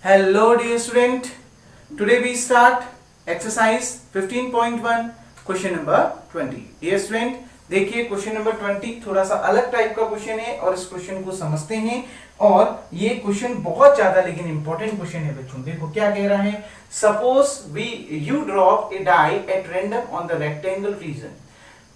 Hello dear student, today we start exercise 15.1 question number 20. Dear student, देखिए question number 20 थोड़ा सा अलग type का क्वेश्चन है और इस क्वेश्चन को समझते हैं। और ये क्वेश्चन बहुत ज्यादा लेकिन इंपॉर्टेंट क्वेश्चन है बच्चों। देखो क्या कह रहा है, suppose you drop a die at random on the rectangle region.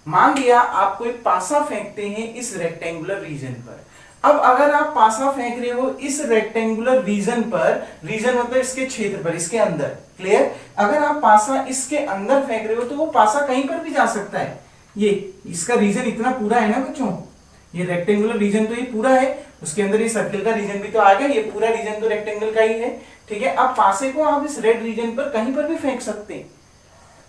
मान लिया आप कोई पासा फेंकते हैं इस रेक्टेंगुलर रीजन पर। अब अगर आप पासा फेंक रहे हो इस रेक्टेंगुलर रीजन पर, रीजन मतलब इसके क्षेत्र पर, इसके अंदर, क्लियर। अगर आप पासा इसके अंदर फेंक रहे हो तो वो पासा कहीं पर भी जा सकता है। ये इसका रीजन इतना पूरा है ना बच्चों, ये रेक्टेंगुलर रीजन तो ये पूरा है, उसके अंदर ये सर्कल का रीजन भी तो आ गया, ये पूरा रीजन तो रेक्टेंगल का ही है, ठीक है। अब पासे को आप इस रेड रीजन पर कहीं पर भी फेंक सकते हैं।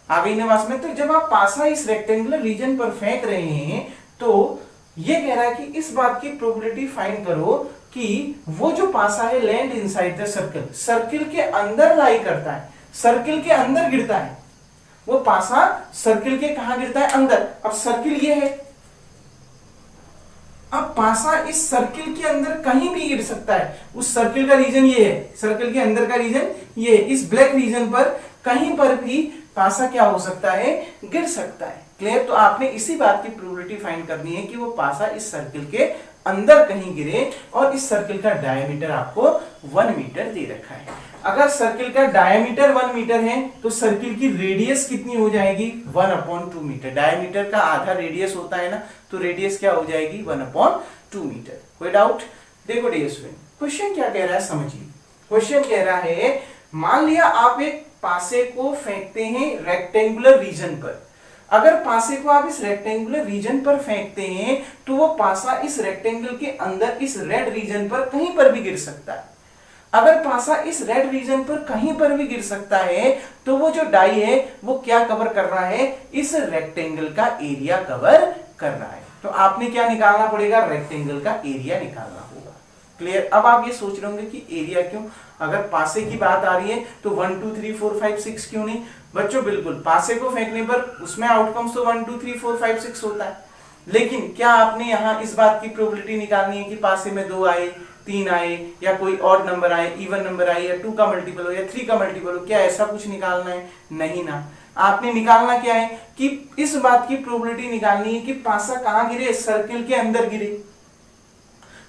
आ गई नवाज में। तो जब आप पासा इस रेक्टेंगुलर रीजन पर फेंक रहे हैं तो ये कह रहा है कि इस बात की प्रोबेबिलिटी फाइंड करो कि वो जो पासा है land inside the circle, circle के अंदर लाई करता है, सर्किल के अंदर गिरता है। वो पासा सर्किल के कहां गिरता है? अंदर। अब सर्किल ये है, अब पासा इस सर्किल के अंदर कहीं भी गिर सकता है। उस सर्किल का रीजन ये है, सर्किल के अंदर का रीजन ये, इस ब्लैक रीजन पर कहीं पर भी पासा क्या हो सकता है? गिर सकता है। क्लियर। तो आपने इसी बात की प्रोबेबिलिटी फाइंड करनी है कि वो पासा इस सर्किल के अंदर कहीं गिरे, और इस सर्किल का डायमीटर आपको 1 मीटर दे रखा है। अगर सर्किल का डायमीटर 1 मीटर है तो सर्किल की रेडियस कितनी हो जाएगी? 1/2 मीटर। डायमीटर का आधा रेडियस होता है ना, तो रेडियस क्या हो जाएगी? 1/2 मीटर। कोई डाउट? देखो डियर स्टूडेंट, क्वेश्चन क्या कह रहा है समझिए। क्वेश्चन कह रहा है, मान लिया आप एक पासे को फेंकते हैं रेक्टेंगुलर रीजन पर। अगर पासे को आप इस रेक्टेंगुलर रीजन पर फेंकते हैं तो वो पासा इस रेक्टेंगल के अंदर इस रेड रीजन पर कहीं पर भी गिर सकता है। अगर पासा इस रेड रीजन पर कहीं पर भी गिर सकता है तो वो जो डाई है वो क्या कवर कर रहा है? इस रेक्टेंगल का एरिया कवर कर रहा है। तो आपने क्या निकालना पड़ेगा? रेक्टेंगल का एरिया निकालना होगा। क्लियर। अब आप ये सोच रहे होंगे कि एरिया क्यों, अगर पासे की बात आ रही है तो 1 2 3 4 5 6 क्यों नहीं? बच्चों बिल्कुल, पासे को फेंकने पर उसमें आउटकम्स तो 1 2 3 4 5 6 होता है, लेकिन क्या आपने यहाँ इस बात की प्रोबेबिलिटी निकालनी है कि पासे में 2 आए, 3 आए, या कोई ऑड नंबर आए, इवन नंबर आए, या 2 का मल्टीपल हो या 3 का मल्टीपल हो? क्या ऐसा कुछ निकालना है? नहीं ना। आपने निकालना क्या है कि इस बात की प्रोबेबिलिटी निकालनी है कि पासा कहां गिरे? सर्किल के अंदर गिरे।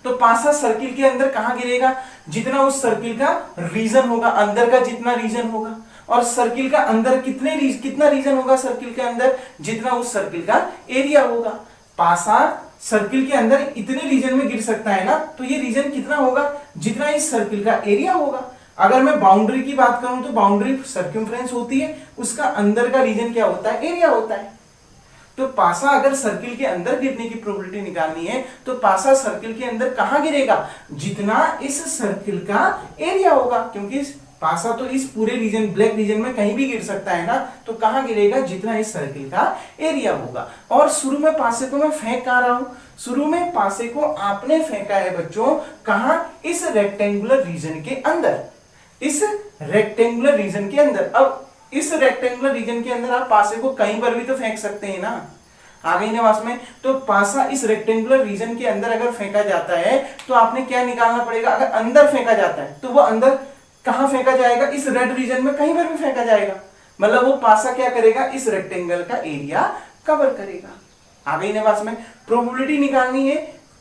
तो पासा सर्किल के अंदर कहां गिरेगा? जितना उस सर्किल का रीजन होगा, अंदर का जितना रीजन होगा। और सर्किल का अंदर कितना रीजन होगा सर्किल के अंदर? जितना उस सर्किल का एरिया होगा। पासा सर्किल के अंदर इतने रीजन में गिर सकता है ना, तो ये रीजन कितना होगा? जितना इस सर्किल का एरिया होगा। अगर मैं बाउंड्री की बात करूं तो बाउंड्री सर्कमफ्रेंस होती है, उसका अंदर का रीजन क्या होता है? एरिया होता है। तो पासा अगर सर्किल के अंदर गिरने की प्रोबेबिलिटी निकालनी है तो पासा सर्किल के अंदर कहां गिरेगा? जितना इस सर्किल का एरिया होगा, क्योंकि पासा तो इस पूरे रीजन, ब्लैक रीजन में कहीं भी गिर सकता है ना, तो कहां गिरेगा? जितना इस सर्किल का एरिया होगा। और शुरू में पासे को मैं फेंक कहां रहा हूं? शुरू में पासे को आपने फेंका है बच्चों कहां? इस रेक्टेंगुलर रीजन के अंदर, इस रेक्टेंगुलर रीजन के अंदर। अब इस रेक्टेंगुलर रीजन के अंदर आप पासे को कहीं पर भी तो फेंक सकते हैं ना। आ गई ना वास में। तो पासा इस रेक्टेंगुलर रीजन के अंदर अगर फेंका जाता है तो आपने क्या निकालना पड़ेगा? अगर अंदर फेंका जाता है तो वो अंदर कहां फेंका जाएगा? इस रेड रीजन में कहीं पर भी फेंका जाएगा। मतलब वो पासा क्या करेगा? इस रेक्टेंगल का एरिया कवर करेगा। आ गई ना वास में। प्रोबेबिलिटी निकालनी है,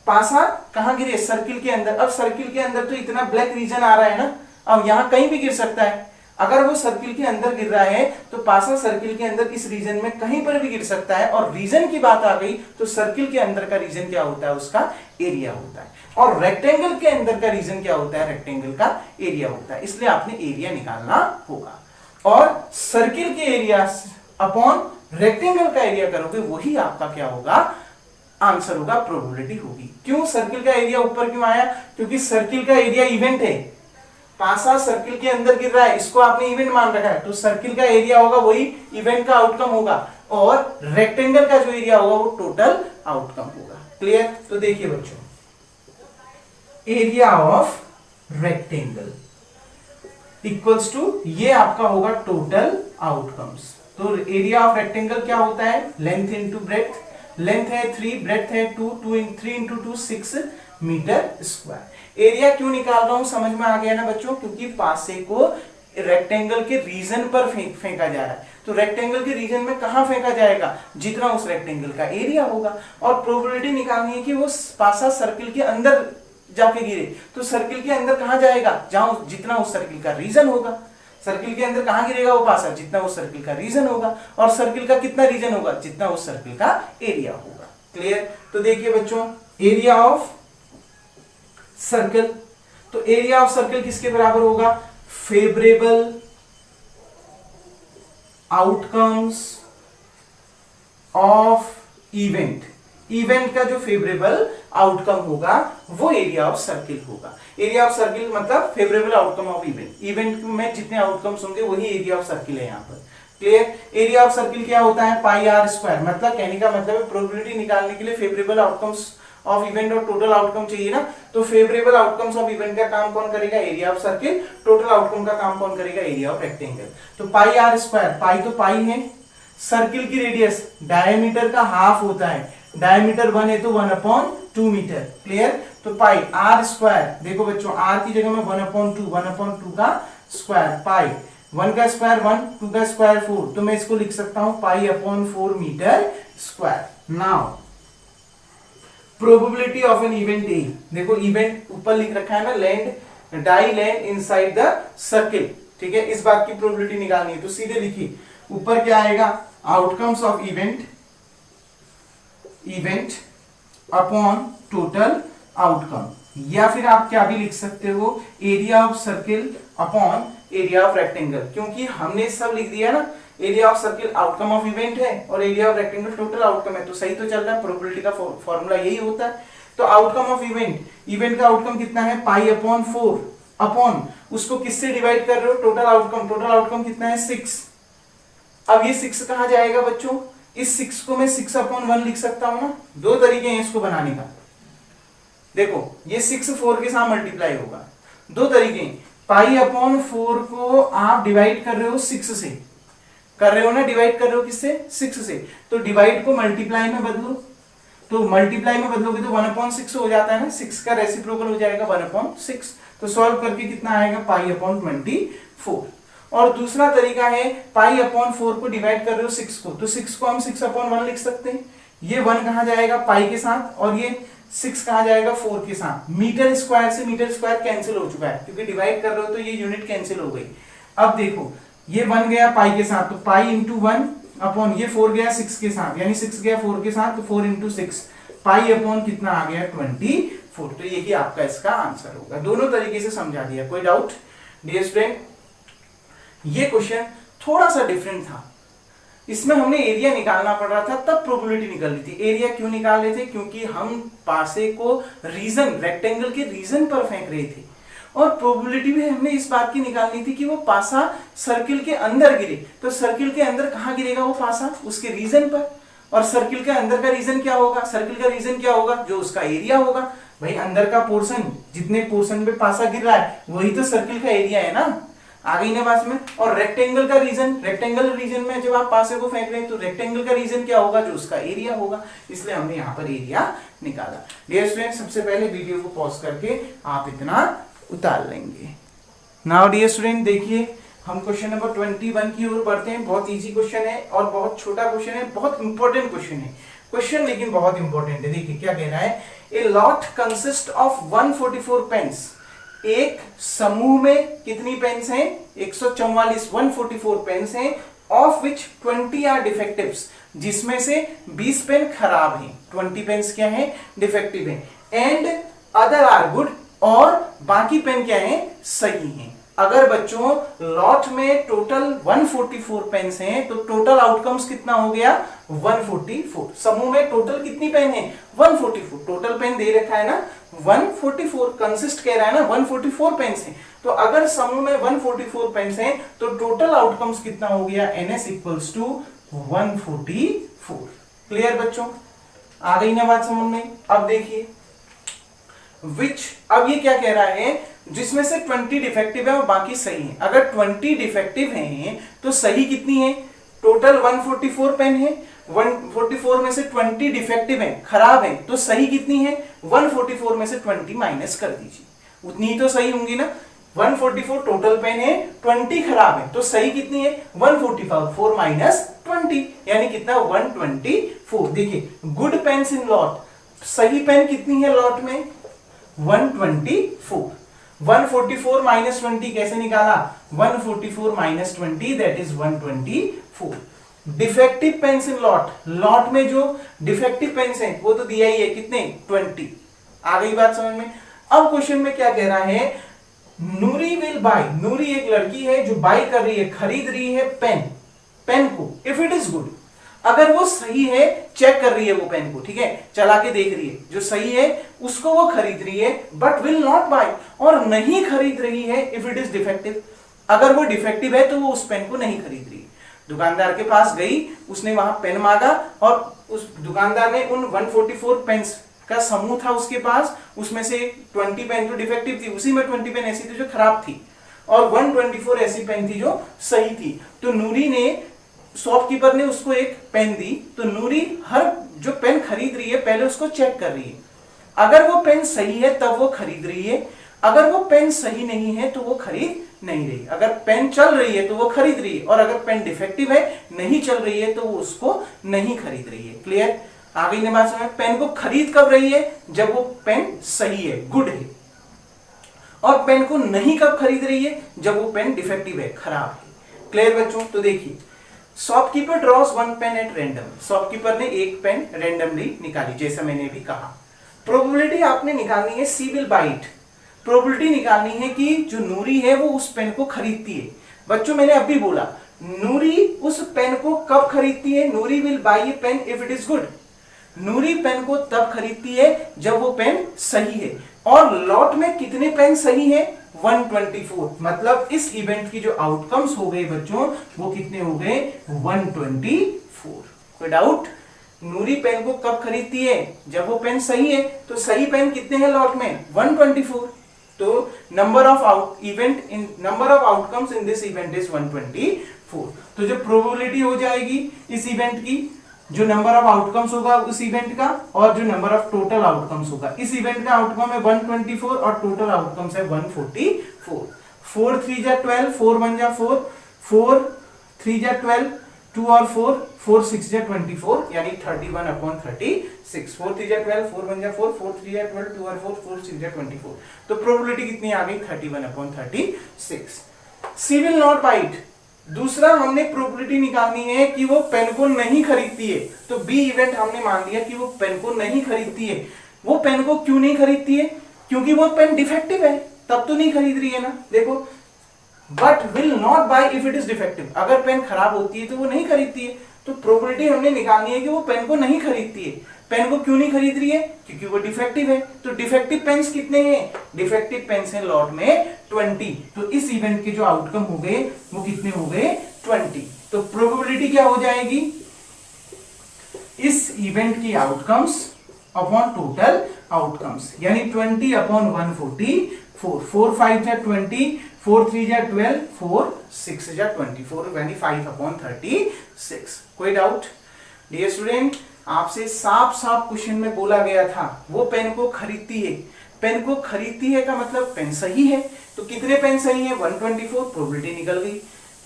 पासा कहां गिरे? सर्किल के अंदर। अब सर्किल के अंदर तो इतना ब्लैक रीजन आ रहा है ना, अब यहां कहीं भी गिर सकता है। अगर वो सर्किल के अंदर गिर रहा है तो पासा सर्किल के अंदर इस रीजन में कहीं पर भी गिर सकता है। और रीजन की बात आ गई तो सर्किल के अंदर का रीजन क्या होता है? उसका एरिया होता है। और रेक्टेंगल के अंदर का रीजन क्या होता है? रेक्टेंगल का एरिया होता है। इसलिए आपने एरिया निकालना होगा। और सर्किल के एरिया अपॉन रेक्टेंगल का एरिया करोगे, वही आपका क्या होगा? आंसर होगा, प्रोबेबिलिटी होगी। क्यों सर्किल का एरिया ऊपर क्यों आया? क्योंकि सर्किल का एरिया इवेंट है। पासा सर्किल के अंदर गिर रहा है, इसको आपने इवेंट मान रखा है, तो सर्किल का एरिया होगा वही इवेंट का आउटकम होगा, और रेक्टेंगल का जो एरिया होगा वो टोटल आउटकम होगा। क्लियर। तो देखिए बच्चों, area of rectangle equals to, ये आपका होगा टोटल आउटकम्स। तो एरिया ऑफ रेक्टेंगल क्या होता है? Length into breadth. लेंथ है 3, ब्रेथ है 2, 3 इंटू 2 6, मीटर स्क्वायर। एरिया क्यों निकाल रहा हूं समझ में आ गया ना बच्चों, क्योंकि पासे को रेक्टेंगल के रीजन पर फेंका जा रहा है। तो रेक्टेंगल के रीजन में कहां फेंका जाएगा, जितना उस रेक्टेंगल का एरिया होगा। और प्रोबेबिलिटी निकालनी है कि वो पासा सर्किल के अंदर जाके गिरे, तो सर्किल के अंदर कहां जाएगा, जहां जितना उस सर्किल का रीजन होगा। सर्किल के अंदर कहां गिरेगा वो पासा, जितना उस सर्किल का रीजन होगा। और सर्किल का कितना रीजन होगा, जितना उस सर्किल का एरिया होगा। क्लियर। तो देखिए बच्चों, एरिया ऑफ सर्कल, तो एरिया ऑफ सर्कल किसके बराबर होगा, favourable outcomes of event. Event का जो फेवरेबल आउटकम होगा वो एरिया ऑफ सर्किल होगा। एरिया ऑफ सर्किल मतलब favourable outcome of event. Event में जितने आउटकम्स होंगे वही एरिया ऑफ सर्किल है यहाँ पर। क्लियर। एरिया ऑफ सर्किल क्या होता है, पाई आर स्क्वायर। मतलब कहने का मतलब है प्रोबेबिलिटी निकालने के लिए फेवरेबल आउटकम्स ऑफ इवेंट और टोटल आउटकम चाहिए ना, तो फेवरेबल आउटकम्स ऑफ इवेंट का काम कौन करेगा, area of circle. Total outcome का काम कौन करेगा, एरिया ऑफ रेक्टेंगल। तो पाई आर स्क्वायर, पाई तो पाई है, सर्किल की रेडियस डायमीटर का हाफ होता है, डायमीटर 1 है तो 1/2 मीटर। क्लियर। तो पाई आर स्क्वायर, देखो बच्चों आर की जगह में 1/2 का स्क्वायर, पाई 1 का स्क्वायर 1, 2 का स्क्वायर 4, तो मैं इसको लिख सकता हूं पाई/4 metre square. Now probability of an event A, देखो इवेंट ऊपर लिख रखा है ना, land die land inside the circle. ठीक है, इस बात की प्रोबेबिलिटी निकालनी है तो सीधे लिखिए, ऊपर क्या आएगा, outcomes of event upon total outcome, या फिर आप क्या भी लिख सकते हो, area of circle upon area of rectangle. क्योंकि हमने सब लिख दिया ना, area of circle outcome of event है और area of rectangle total outcome है, तो सही तो चल रहा है। प्रोबेबिलिटी का फॉर्मूला यही होता है। तो आउटकम ऑफ इवेंट का आउटकम कितना है, पाई/4 अपॉन उसको किससे डिवाइड कर रहे हो, टोटल आउटकम कितना है 6। अब ये 6 कहां जाएगा बच्चों, इस 6 को मैं 6/1 लिख सकता हूं ना। दो तरीके हैं इसको बनाने का, देखो ये 6 4 के साथ मल्टीप्लाई होगा, दो तरीके। पाई/4 को आप डिवाइड कर रहे हो 6 से, कर रहे हो ना, डिवाइड कर रहे हो किससे, 6 से, तो डिवाइड को मल्टीप्लाई में बदलो, तो मल्टीप्लाई में बदलोगे तो 1/6 हो जाता है ना, 6 का रेसिप्रोकल हो जाएगा 1/6। तो सॉल्व करके कितना आएगा, पाई/24। और दूसरा तरीका है, पाई/4 को डिवाइड कर रहे हो 6 को, तो 6 को हम 6/1 लिख सकते हैं। ये 1 कहां जाएगा पाई के साथ, और ये 6 कहां जाएगा 4 के साथ। मीटर स्क्वायर से मीटर स्क्वायर कैंसिल हो चुका है, क्योंकि डिवाइड कर रहे हो तो ये यूनिट कैंसिल हो गई। अब देखो ये 1 गया पाई के साथ, तो पाई × 1 अपॉन ये 4 गया 6 के साथ, यानी 6 गया 4 के साथ, तो 4 × 6 पाई/ कितना आ गया 24। तो यही आपका इसका आंसर होगा। दोनों तरीके से समझा दिया, कोई डाउट। डियर स्टूडेंट, ये क्वेश्चन थोड़ा सा डिफरेंट था, इसमें हमने एरिया निकालना पड़ रहा था, तब प्रोबेबिलिटी निकल रही थी। एरिया क्यों निकाल रहे थे, क्योंकि हम पासे को रीजन, रेक्टेंगल के रीजन पर फेंक रहे थे, और प्रोबेबिलिटी भी हमने इस बात की निकालनी थी कि वो पासा सर्किल के अंदर गिरे। तो सर्किल के अंदर कहां गिरेगा वो पासा, उसके रीजन पर। और सर्किल के अंदर का रीजन क्या होगा, सर्किल का रीजन क्या होगा, जो उसका एरिया होगा। भाई अंदर का पोर्शन, जितने पोर्शन पे पासा गिर रहा है वही तो सर्किल का एरिया है ना, आ गई ना बात में। और रेक्टेंगल का रीजन, रेक्टेंगल रीजन में जब आप पासे को फेंक रहे हैं तो रेक्टेंगल का रीजन क्या होगा, जो उसका एरिया होगा, इसलिए हमने यहाँ पर एरिया निकाला। डियर स्टूडेंट, सबसे पहले वीडियो को पॉज करके आप इतना उतार लेंगे। नाउ डियर स्टूडेंट, देखिए हम क्वेश्चन नंबर 21 की ओर बढ़ते हैं। बहुत इजी क्वेश्चन है और बहुत छोटा क्वेश्चन है, बहुत इंपॉर्टेंट क्वेश्चन है, क्वेश्चन लेकिन बहुत इंपॉर्टेंट है। देखिए क्या कह रहा है, a lot consist of 144 pens. एक समूह में कितनी पेन्स हैं, 144, 144 पेन्स हैं, ऑफ विच 20 आर डिफेक्टिव्स, जिसमें से 20 पेन खराब हैं, 20 पेन्स क्या हैं, डिफेक्टिव हैं, एंड अदर आर गुड, और बाकी पेन क्या है, सही हैं। अगर बच्चों लॉट में टोटल 144 पेन्स हैं तो टोटल आउटकम्स कितना हो गया, 144। समूह में टोटल कितनी पेन है, 144। टोटल पेन दे रखा है ना 144, कंसिस्ट कह रहा है ना 144 पेन्स हैं। तो अगर समूह में 144 पेन्स हैं तो टोटल आउटकम्स कितना हो गया, NS = 144। क्लियर बच्चों, आ गई ना बात समझ में। अब देखिए विच, अब ये क्या कह रहा है, जिसमें से 20 डिफेक्टिव है और बाकी सही है। अगर 20 डिफेक्टिव हैं तो सही कितनी है, टोटल 144 पेन है, 144 में से 20 डिफेक्टिव है, खराब है, तो सही कितनी है? 144 में से 20 माइनस कर दीजिए, उतनी ही तो सही होंगी ना। 144 टोटल पेन है, 20 खराब है, तो सही कितनी है? 144 माइनस 20, यानी कितना? 124। देखिए गुड पेन्स इन लॉट, सही पेन कितनी है लॉट में? 124। 144 माइनस 20 कैसे निकाला? 144 minus 20 that is 124। Defective pens in lot, lot में जो डिफेक्टिव पेन्स हैं वो तो दिया ही है, कितने? 20। आ गई बात समझ में? अब क्वेश्चन में क्या कह रहा है? नूरी विल बाय, नूरी एक लड़की है जो बाय कर रही है, खरीद रही है पेन को, इफ इट इज गुड, अगर वो सही है, चेक कर रही है वो पेन को, ठीक है, चला के देख रही है, जो सही है उसको वो खरीद रही है, बट विल नॉट बाय, और नहीं खरीद रही है इफ इट इज डिफेक्टिव, अगर वो डिफेक्टिव है तो वो उस पेन को नहीं खरीद रही। दुकानदार के पास गई, उसने वहां पेन मांगा और उस दुकानदार ने उन 144 पेन्स का समूह था उसके पास, उसमें से 20 पेन तो डिफेक्टिव थी, उसी में 20 पेन ऐसी थी जो खराब थी, और 124 ऐसी पेन थी जो सही थी। तो नूरी ने, शॉपकीपर ने उसको एक पेन दी, तो नूरी हर जो पेन खरीद रही है पहले उसको चेक कर रही है, अगर वो पेन सही है तब वो खरीद रही है, अगर वो पेन सही नहीं है तो वो खरीद नहीं रही, अगर पेन चल रही है तो वो खरीद रही है, और अगर पेन डिफेक्टिव है, नहीं चल रही है, तो वो उसको नहीं खरीद रही है। क्लियर? आ गई ना बात समझ? पेन को खरीद कब रही है? जब वो पेन सही है, गुड है, और पेन को नहीं कब खरीद रही है? जब वो पेन डिफेक्टिव है, खराब है। क्लियर बच्चों? तो देखिए, shopkeeper draws one pen at random, shopkeeper ने एक पेन रैंडमली निकाली, जैसा मैंने अभी कहा। प्रोबेबिलिटी आपने निकालनी है, सी विल बाय इट, प्रोबेबिलिटी निकालनी है कि जो नूरी है वो उस पेन को खरीदती है। बच्चों मैंने अभी बोला, नूरी उस पेन को कब खरीदती है? Noori will buy a pen if it is good, Noori pen को तब खरीदती है जब वो पेन सही है, और लॉट में कितने पेन सही है? 124, मतलब इस इवेंट की जो आउटकम्स हो गए बच्चों वो कितने हो गए? 124। कोई डाउट? नूरी पेन को कब खरीदती है? जब वो पेन सही है, तो सही पेन कितने हैं लॉट में? 124। तो number of outcomes in this event is 124। तो जो प्रोबेबिलिटी हो जाएगी इस इवेंट की, जो नंबर ऑफ आउटकम्स होगा उस इवेंट का, और जो नंबर ऑफ टोटल आउटकम्स होगा, इस इवेंट का आउटकम है 124 और टोटल आउटकम्स है 144। 4 3 जा 12, 4 1 जा 4, 4 3 जा 12, 2 और 4, 4 6 जा 24, यानी 31/36। 4 3 जा 12, 4 1 जा 4, 4 3 जा 12, 2 और 4, 4 6 जा 24। तो प्रोबेबिलिटी कितनी आ गई? 31/36। सी विल नॉट बाय इट, दूसरा हमने प्रोबेबिलिटी निकालनी है कि वो पेन को नहीं खरीदती है, तो बी इवेंट हमने मान लिया कि वो पेन को नहीं खरीदती है। वो पेन को क्यों नहीं खरीदती है? क्योंकि वो पेन डिफेक्टिव है, तब तो नहीं खरीद रही है ना। देखो, but will not buy if it is defective, अगर पेन खराब होती है तो वो नहीं खरीदती है। तो प्रोबेबिलिटी हमने निकालनी है कि वो पेन को नहीं खरीदती है। पेन को क्यों नहीं खरीद रही है? क्योंकि वो डिफेक्टिव है। तो डिफेक्टिव पेन्स कितने हैं? डिफेक्टिव पेन्स हैं लॉट में 20। तो इस इवेंट के जो आउटकम हो गए वो कितने हो गए? 20। तो प्रोबेबिलिटी क्या हो जाएगी? इस इवेंट की आउटकम्स अपॉन टोटल आउटकम्स, यानी 20/144। 4 5 जा 20, 4 3 जा 12, 4 6 जा 24, यानी 5/36। कोई डाउट? डियर स्टूडेंट, आपसे साफ साफ क्वेश्चन में बोला गया था वो पेन को खरीदती है। पेन को खरीदती है का मतलब पेन सही है, तो कितने पेन सही है? 124, प्रोबेबिलिटी निकल गई।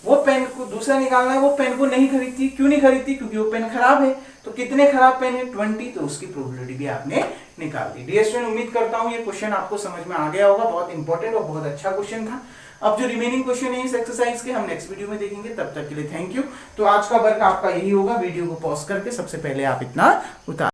वो पेन को दूसरा निकालना है, वो पेन को नहीं खरीदती। क्यों नहीं खरीदती? क्योंकि वो पेन खराब है। तो कितने खराब पेन है? 20, तो उसकी प्रोबेबिलिटी भी आपने निकाल दी। डियर स्टूडेंट, उम्मीद करता हूं ये क्वेश्चन आपको समझ में आ गया होगा। बहुत इंपॉर्टेंट और बहुत अच्छा क्वेश्चन था। अब जो रिमेनिंग क्वेश्चन है इस एक्सरसाइज के हम नेक्स्ट वीडियो में देखेंगे। तब तक के लिए थैंक यू। तो आज का वर्क आपका यही होगा, वीडियो को पॉज करके सबसे पहले आप इतना उतार